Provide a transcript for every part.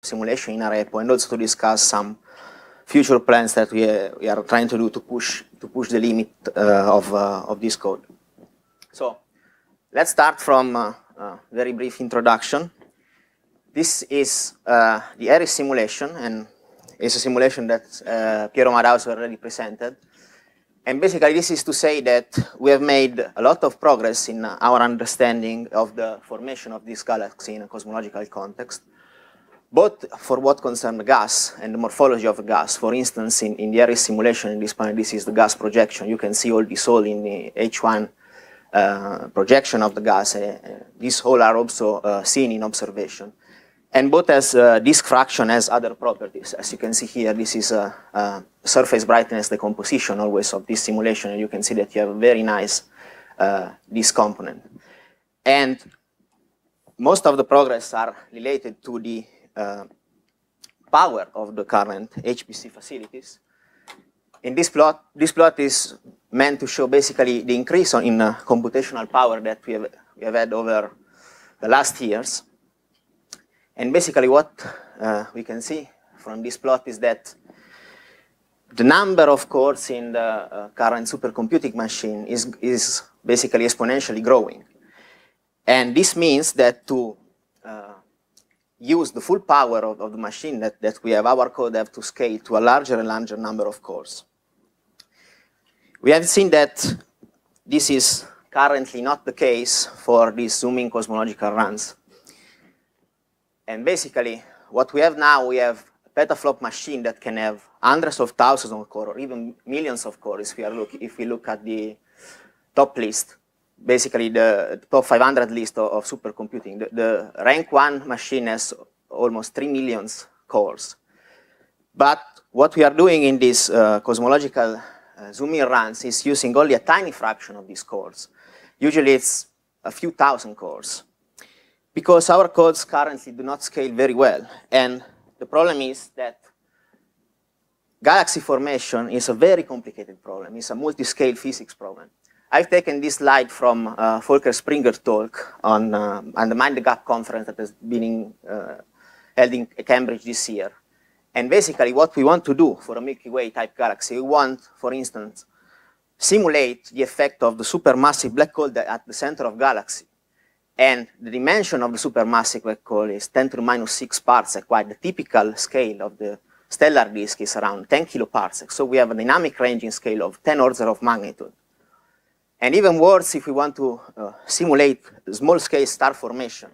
simulation in our repo, and also to discuss some future plans that we are trying to do to push the limit of this code. So let's start from a very brief introduction. This is the Eris simulation, and it's a simulation that Piero Madaus already presented. And basically, this is to say that we have made a lot of progress in our understanding of the formation of this galaxy in a cosmological context, both for what concerns the gas and the morphology of the gas. For instance, in the Eris simulation, in this panel, this is the gas projection. You can see all this hole in the H1 projection of the gas. These holes are also seen in observation. And both as disk fraction as other properties. As you can see here, this is a surface brightness decomposition always of this simulation, and you can see that you have a very nice disk component. And most of the progress are related to the power of the current HPC facilities. In this plot is meant to show basically the increase in computational power that we have had over the last years. And basically what we can see from this plot is that the number of cores in the current supercomputing machine is basically exponentially growing. And this means that to use the full power of the machine that we have, our code have to scale to a larger and larger number of cores. We have seen that this is currently not the case for these zooming cosmological runs. And basically, what we have now, we have a petaflop machine that can have hundreds of thousands of cores, or even millions of cores if we look at the top list, basically the top 500 list of supercomputing. The rank 1 machine has almost 3 million cores. But what we are doing in these cosmological zooming runs is using only a tiny fraction of these cores. Usually it's a few thousand cores, because our codes currently do not scale very well. And the problem is that galaxy formation is a very complicated problem. It's a multi-scale physics problem. I've taken this slide from Volker Springer's talk on the Mind the Gap conference that has been held in Cambridge this year. And basically what we want to do for a Milky Way type galaxy, we want, for instance, simulate the effect of the supermassive black hole at the center of galaxy. And the dimension of the supermassive black hole is 10 to the minus 6 parsec, while the typical scale of the stellar disk is around 10 kiloparsecs. So we have a dynamic ranging scale of 10 orders of magnitude. And even worse, if we want to simulate small-scale star formation.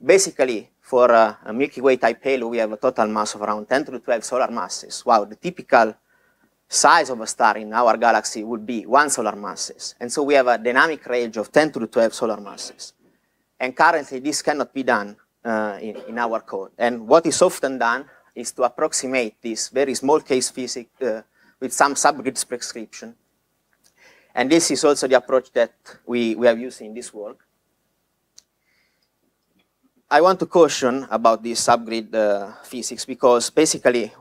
Basically, for a Milky Way type halo, we have a total mass of around 10 to the 12 solar masses, while the typical size of a star in our galaxy would be 1 solar masses. And so we have a dynamic range of 10 to the 12 solar masses. And currently, this cannot be done in our code. And what is often done is to approximate this very small case physics with some subgrid prescription. And this is also the approach that we have used in this work. I want to caution about this subgrid physics, because basically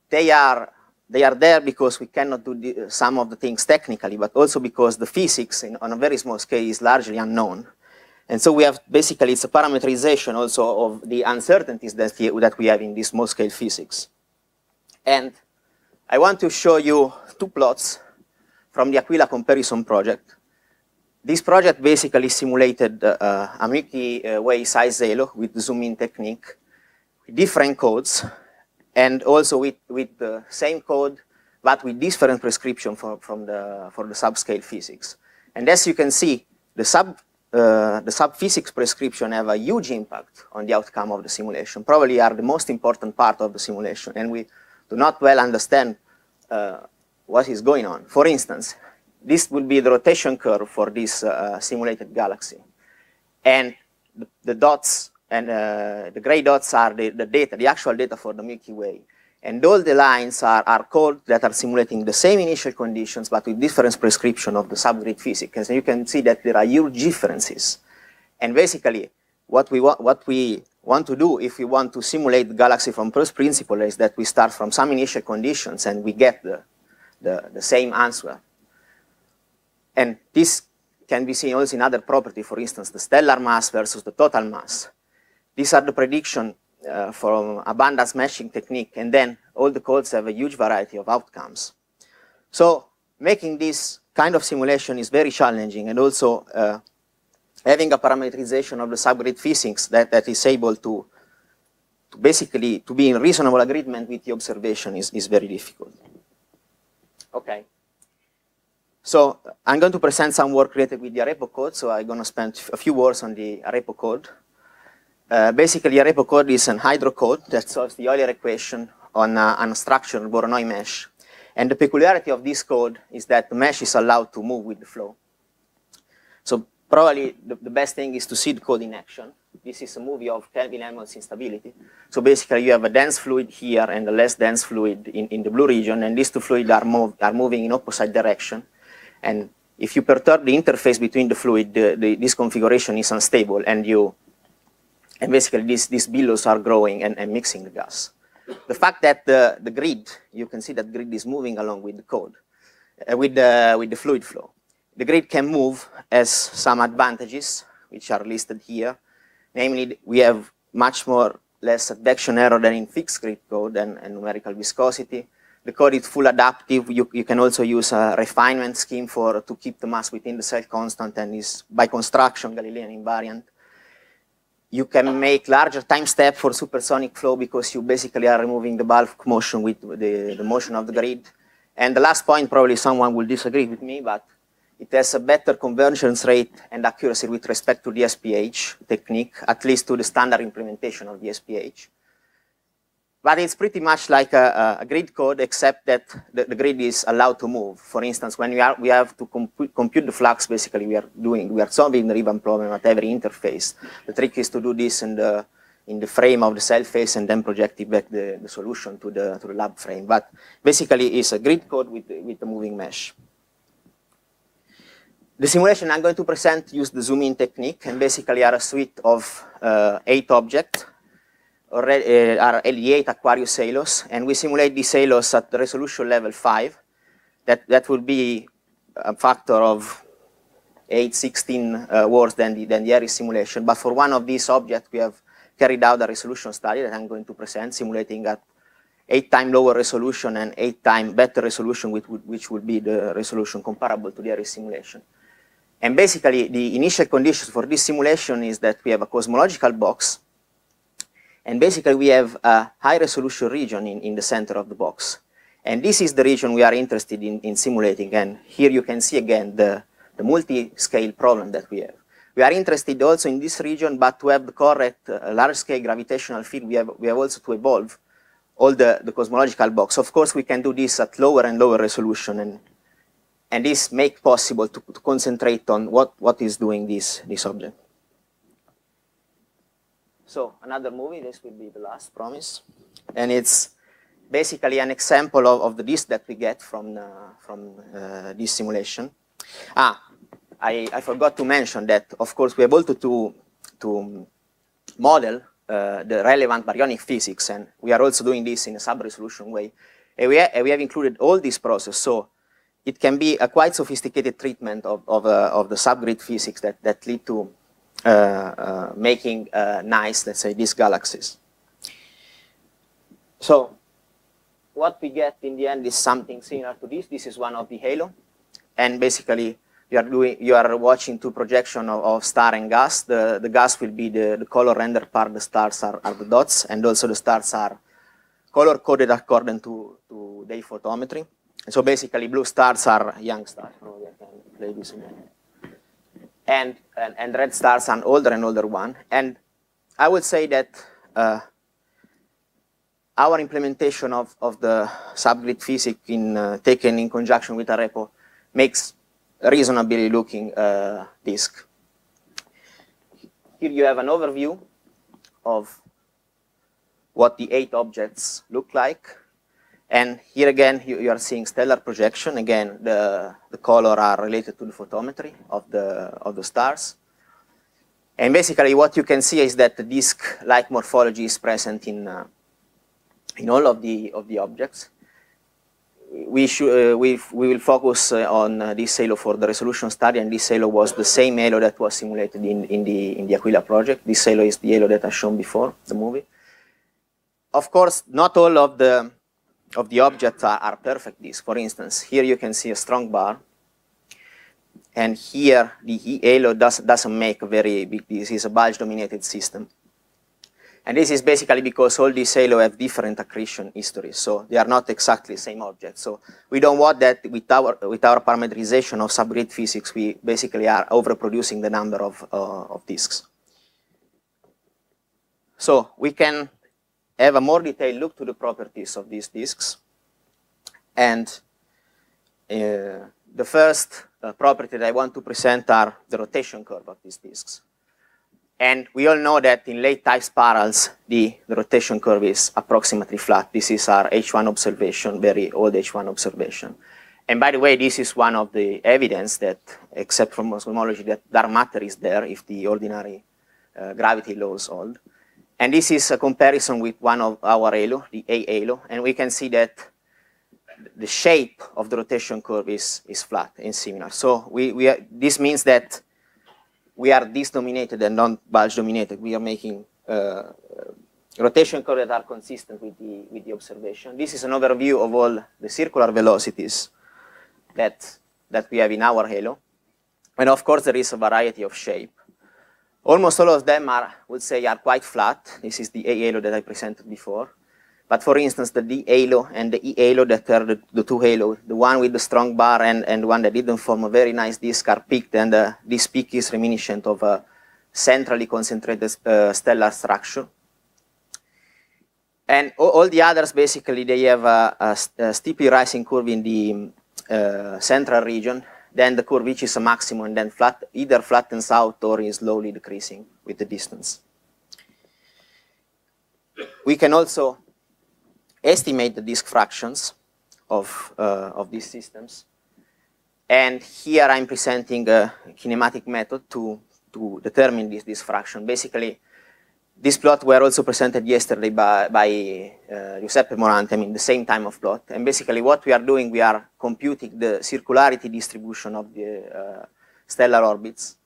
they are there because we cannot do some of the things technically, but also because the physics on a very small scale is largely unknown. And so we have, basically, it's a parameterization also of the uncertainties that we have in this small scale physics. And I want to show you two plots from the Aquila comparison project. This project basically simulated a Milky Way size halo with the zoom-in technique, with different codes, and also with the same code, but with different prescription for the subscale physics. And as you can see, the sub-physics prescription have a huge impact on the outcome of the simulation, probably are the most important part of the simulation, and we do not well understand what is going on. For instance, this will be the rotation curve for this simulated galaxy. And the dots and the gray dots are the data, the actual data for the Milky Way. And all the lines are code that are simulating the same initial conditions, but with different prescription of the subgrid physics. And you can see that there are huge differences. And basically, what we want to do if we want to simulate the galaxy from first principle is that we start from some initial conditions and we get the same answer. And this can be seen also in other property, for instance, the stellar mass versus the total mass. These are the prediction from abundance meshing technique, and then all the codes have a huge variety of outcomes. So making this kind of simulation is very challenging, and also having a parameterization of the subgrid physics that is able to basically to be in reasonable agreement with the observation is very difficult. Okay. So I'm going to present some work related with the Arepo code, so I'm going to spend a few words on the Arepo code. Basically, Arepo code is an hydro code that solves the Euler equation on a unstructured Voronoi mesh. And the peculiarity of this code is that the mesh is allowed to move with the flow. So probably the best thing is to see the code in action. This is a movie of Kelvin-Helmholtz instability. So basically, you have a dense fluid here and a less dense fluid in the blue region, and these two fluids are moving in opposite direction. And if you perturb the interface between the fluid, this configuration is unstable, and basically these billows are growing and mixing the gas. The fact that the grid, you can see that grid is moving along with the code, with the fluid flow. The grid can move has some advantages, which are listed here. Namely, we have much less advection error than in fixed grid code and numerical viscosity. The code is full adaptive. You can also use a refinement scheme to keep the mass within the cell constant, and is by construction Galilean invariant. You can make larger time step for supersonic flow because you basically are removing the bulk motion with the motion of the grid. And the last point, probably someone will disagree with me, but it has a better convergence rate and accuracy with respect to the SPH technique, at least to the standard implementation of the SPH. But it's pretty much like a grid code, except that the grid is allowed to move. For instance, when we have to compute the flux, basically we are solving the Riemann problem at every interface. The trick is to do this in the frame of the cell phase and then project back the solution to the lab frame. But basically, it's a grid code with a moving mesh. The simulation I'm going to present use the zoom-in technique, and basically are a suite of 8 objects. Are the 8 Aquarius halos, and we simulate these halos at the resolution level 5. That will be a factor of 16 worse than the Airy simulation. But for one of these objects, we have carried out a resolution study that I'm going to present, simulating at 8 times lower resolution and 8 times better resolution, which would be the resolution comparable to the Airy simulation. And basically, the initial conditions for this simulation is that we have a cosmological box. And basically, we have a high-resolution region in the center of the box. And this is the region we are interested in simulating. And here you can see again the multi-scale problem that we have. We are interested also in this region, but to have the correct large-scale gravitational field, we have also to evolve all the cosmological box. Of course, we can do this at lower and lower resolution, and this makes possible to concentrate on what is doing this object. So another movie, this will be the last, promise. And it's basically an example of the disk that we get from this simulation. I forgot to mention that, of course, we are able to model the relevant baryonic physics, and we are also doing this in a sub-resolution way. And we have included all this process, so it can be a quite sophisticated treatment of the subgrid physics that lead to making nice, let's say, these galaxies. So what we get in the end is something similar to this. This is one of the halo, and basically you are watching 2 projections of star and gas. The gas will be the color render part. The stars are the dots, and also the stars are color coded according to their photometry. And so basically, blue stars are young stars. Probably I can play this again. And red stars are older and older one. And I would say that our implementation of the subgrid physics taken in conjunction with Arepo makes a reasonably looking disk. Here you have an overview of what the 8 objects look like. And here again, you are seeing stellar projection. Again, the color are related to the photometry of the stars. And basically, what you can see is that the disk-like morphology is present in all of the objects. We will focus on this halo for the resolution study, and this halo was the same halo that was simulated in the Aquila project. This halo is the halo that I shown before, the movie. of course, not all of the objects are perfect disks. For instance, here you can see a strong bar. And here, the halo doesn't make a very big disk. This is a bulge-dominated system. And this is basically because all these halo have different accretion histories, so they are not exactly the same object. So we don't want that with our parameterization of subgrid physics, we basically are overproducing the number of disks. So we can have a more detailed look to the properties of these disks. And the first property that I want to present are the rotation curve of these disks. And we all know that in late type spirals, the rotation curve is approximately flat. This is our H1 observation, very old H1 observation. And by the way, this is one of the evidence that, except from cosmology, that dark matter is there if the ordinary gravity laws hold. And this is a comparison with one of our halo, the A halo, and we can see that the shape of the rotation curve is flat and similar. So this means that we are disk dominated and not bulge dominated. We are making rotation curves that are consistent with the observation. This is an overview of all the circular velocities that we have in our halo. And of course, there is a variety of shape. Almost all of them are quite flat. This is the A halo that I presented before. But for instance, the D halo and the E halo, that are the two halos, the one with the strong bar and the one that didn't form a very nice disk, are peaked, and this peak is reminiscent of a centrally concentrated stellar structure. And all the others, basically, they have a steeply rising curve in the central region. Then the curve reaches a maximum and then either flattens out or is slowly decreasing with the distance. We can also estimate the disk fractions of these systems. And here I'm presenting a kinematic method to determine this fraction. Basically, this plot were also presented yesterday by Giuseppe Morante, the same time of plot. And basically what we are doing, we are computing the circularity distribution of the stellar orbits,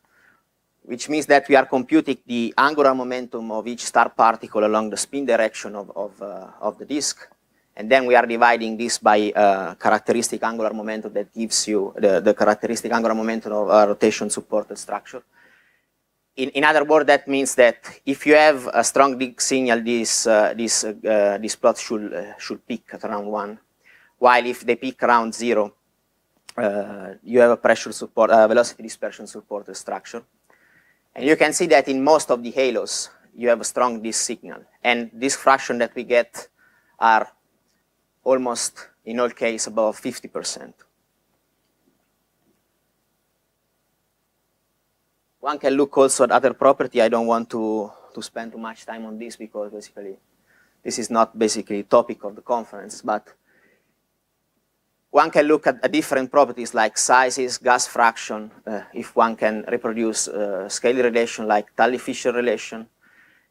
which means that we are computing the angular momentum of each star particle along the spin direction of the disk. And then we are dividing this by characteristic angular momentum that gives you the characteristic angular momentum of a rotation-supported structure. In other words, that means that if you have a strong disk signal, this plot should peak at around 1, while if they peak around 0, you have a pressure support, velocity dispersion supported structure. And you can see that in most of the halos, you have a strong disk signal. And this fraction that we get are almost, in all cases, above 50%. One can look also at other property. I don't want to spend too much time on this because basically this is not basically topic of the conference, but one can look at different properties like sizes, gas fraction, if one can reproduce scale relation like Tully-Fisher relation,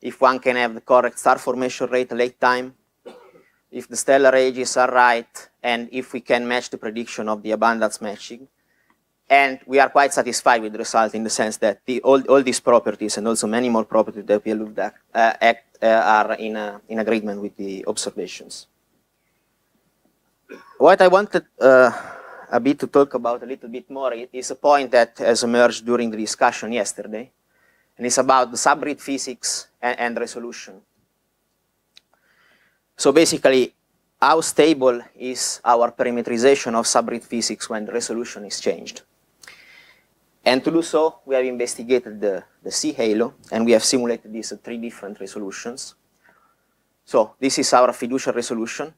if one can have the correct star formation rate late time, if the stellar ages are right, and if we can match the prediction of the abundance matching. And we are quite satisfied with the result in the sense that all these properties and also many more properties that we looked at are in agreement with the observations. What I wanted a bit to talk about a little bit more is a point that has emerged during the discussion yesterday, and it's about the subgrid physics and resolution. So basically, how stable is our parameterization of subgrid physics when the resolution is changed? And to do so, we have investigated the C halo, and we have simulated this at 3 different resolutions. So this is our fiducial resolution.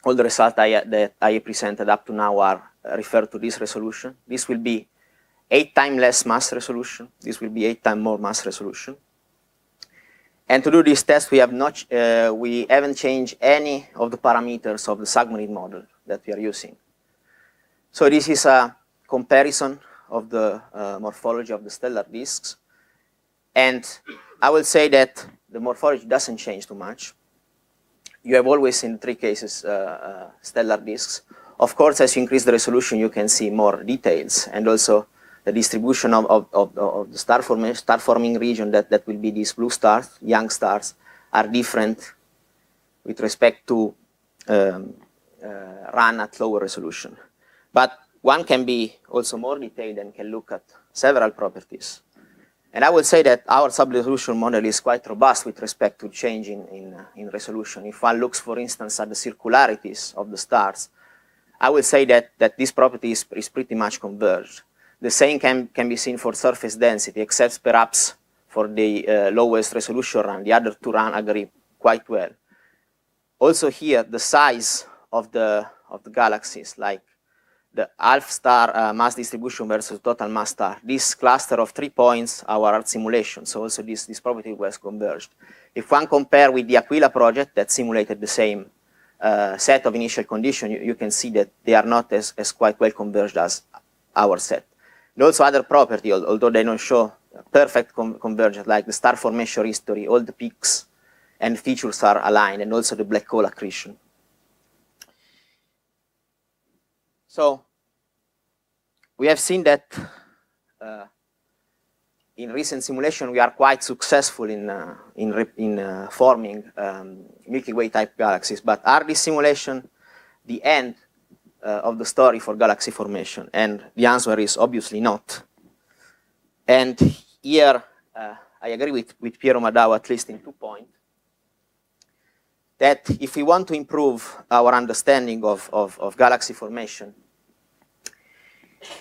All the results that I presented up to now are referred to this resolution. This will be 8 times less mass resolution. This will be 8 times more mass resolution. And to do this test, we haven't changed any of the parameters of the submarine model that we are using. So this is a comparison of the morphology of the stellar disks. And I will say that the morphology doesn't change too much. You have always, in 3 cases, stellar disks. Of course, as you increase the resolution, you can see more details, and also the distribution of the star forming region that will be these blue stars, young stars, are different with respect to run at lower resolution. But one can be also more detailed and can look at several properties. And I would say that our sub-resolution model is quite robust with respect to change in resolution. If one looks, for instance, at the circularities of the stars, I would say that this property is pretty much converged. The same can be seen for surface density, except perhaps for the lowest resolution run. The other two run agree quite well. Also here, the size of the galaxies, like the half star mass distribution versus total mass star. This cluster of 3 points, our Earth simulation, so also this property was converged. If one compare with the Aquila project that simulated the same set of initial conditions, you can see that they are not as quite well converged as our set. And also other property, although they don't show perfect convergence, like the star formation history, all the peaks and features are aligned, and also the black hole accretion. So we have seen that in recent simulation we are quite successful in forming Milky Way type galaxies. But are these simulations the end of the story for galaxy formation? And the answer is obviously not. And here I agree with Piero Madao at least in 2 points. That if we want to improve our understanding of galaxy formation,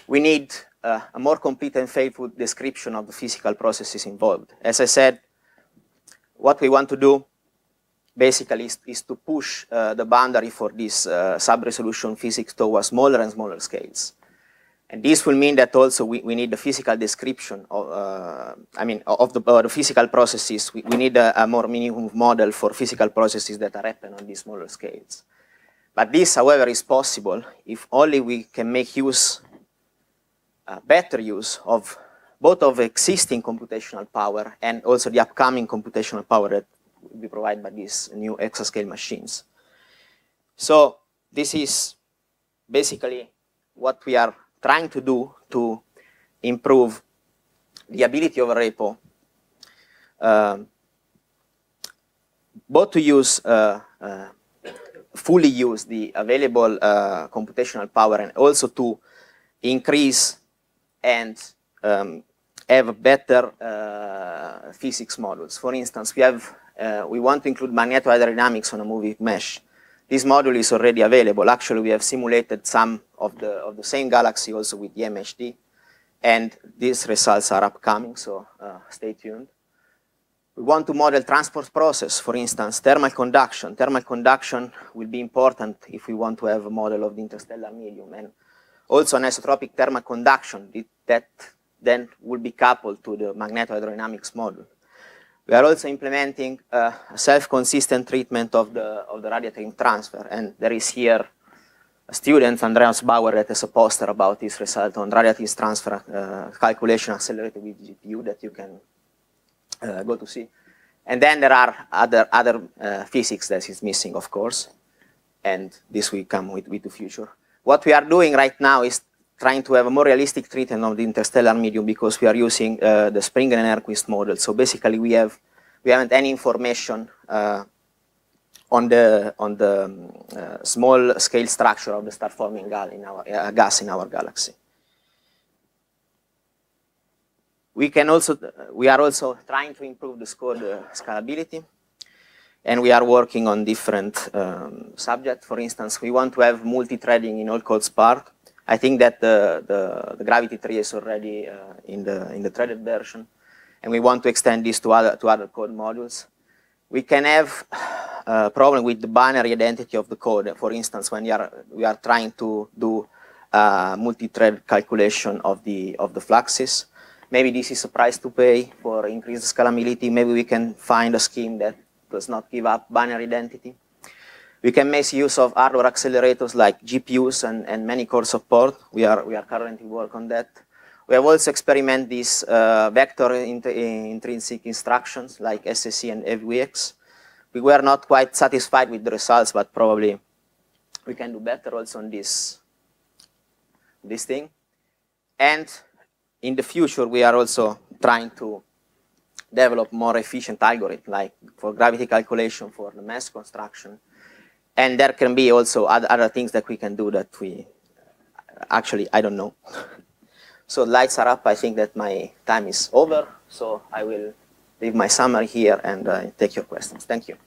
we need a more complete and faithful description of the physical processes involved. As I said, what we want to do basically is to push the boundary for this sub-resolution physics towards smaller and smaller scales. And this will mean that also we need the physical description of, the physical processes. We need a more minimum model for physical processes that are happening on these smaller scales. But this, however, is possible if only we can make use, better use of both of existing computational power and also the upcoming computational power that will be provided by these new exascale machines. So this is basically what we are trying to do to improve the ability of a repo, both to use, fully use the available computational power and also to increase and have better physics models. For instance, we want to include magnetohydrodynamics on a moving mesh. This module is already available. Actually, we have simulated some of the same galaxy also with the MHD, and these results are upcoming, so stay tuned. We want to model transport process, for instance, thermal conduction. Thermal conduction will be important if we want to have a model of the interstellar medium, and also anisotropic thermal conduction that then will be coupled to the magnetohydrodynamics model. We are also implementing a self-consistent treatment of the radiative transfer, and there is here a student, Andreas Bauer, that has a poster about this result on radiative transfer calculation accelerated with GPU that you can go to see. And then there are other physics that is missing, of course, and this will come with the future. What we are doing right now is trying to have a more realistic treatment of the interstellar medium because we are using the Springer and Erquist model. So basically, we haven't any information on the small scale structure of the star forming gas in our galaxy. We are also trying to improve the scalability, and we are working on different subjects. For instance, we want to have multi-threading in all codes part. I think that the gravity tree is already in the threaded version, and we want to extend this to other code modules. We can have a problem with the binary identity of the code. For instance, when we are trying to do multi-thread calculation of the fluxes. Maybe this is a price to pay for increased scalability. Maybe we can find a scheme that does not give up binary identity. We can make use of hardware accelerators like GPUs and many core support. We are currently working on that. We have also experimented these vector intrinsic instructions like SSE and FVX. We were not quite satisfied with the results, but probably we can do better also on this thing. And in the future, we are also trying to develop more efficient algorithm, like for gravity calculation, for the mass construction. And there can be also other things that we can do that we actually, I don't know. So lights are up. I think that my time is over. So I will leave my summary here and take your questions. Thank you.